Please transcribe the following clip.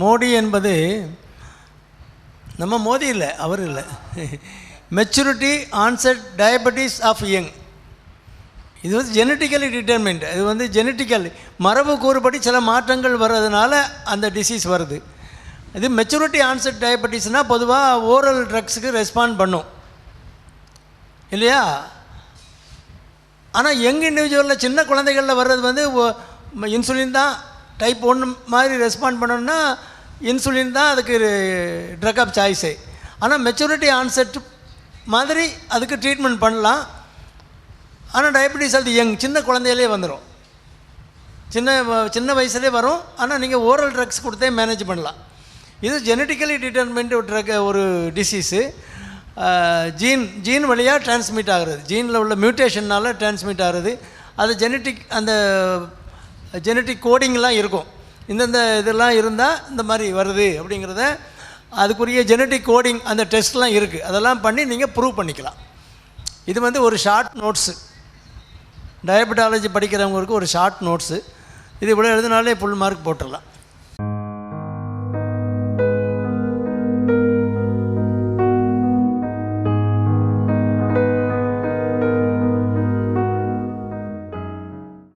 மோடி என்பது நம்ம மோடி இல்லை, அவர் இல்லை. Maturity onset diabetes of young. இது வந்து ஜெனட்டிக்கலி டிட்டர்மெண்ட். இது வந்து ஜெனட்டிக்கல் மரபு கூறுபடி சில மாற்றங்கள் வர்றதுனால அந்த டிசீஸ் வருது. இது மெச்சூரிட்டி ஆன்செட் டயபெட்டிஸ்னால் பொதுவாக ஓரல் ட்ரக்ஸுக்கு ரெஸ்பாண்ட் பண்ணும் இல்லையா? ஆனால் யங் இண்டிவிஜுவலில் சின்ன குழந்தைகளில் வர்றது வந்து இன்சுலின் தான் டைப் 1 மாதிரி ரெஸ்பாண்ட் பண்ணணும்னா இன்சுலின் தான் அதுக்கு ட்ரக் ஆஃப் சாய்ஸே. ஆனால் மெச்சூரிட்டி ஆன்செட் மாதிரி அதுக்கு ட்ரீட்மெண்ட் பண்ணலாம். ஆனால் டயபெட்டிஸ் அது யங் சின்ன குழந்தையிலே வந்துடும், சின்ன வயசுலேயே வரும். ஆனால் நீங்கள் ஓரல் ட்ரக்ஸ் கொடுத்தே மேனேஜ் பண்ணலாம். இது ஜெனட்டிக்கலி டிட்டர்மெண்ட் ட்ரக் ஒரு டிசீஸு. ஜீன் வழியாக டிரான்ஸ்மிட் ஆகிறது, ஜீனில் உள்ள மியூட்டேஷன்னால் டிரான்ஸ்மிட் ஆகிறது. அது அந்த ஜெனட்டிக் கோடிங்லாம் இருக்கும். இந்தந்த இதெல்லாம் இருந்தால் இந்த மாதிரி வருது அப்படிங்கிறத அதுக்குரிய ஜெனட்டிக் கோடிங் அந்த டெஸ்ட்லாம் இருக்குது. அதெல்லாம் பண்ணி நீங்கள் ப்ரூவ் பண்ணிக்கலாம். இது வந்து ஒரு ஷார்ட் நோட்ஸு, டயபெட்டாலஜி படிக்கிறவங்களுக்கு ஒரு ஷார்ட் நோட்ஸு. இது இவ்வளோ எழுதினாலே ஃபுல் மார்க் போட்டுடலாம்.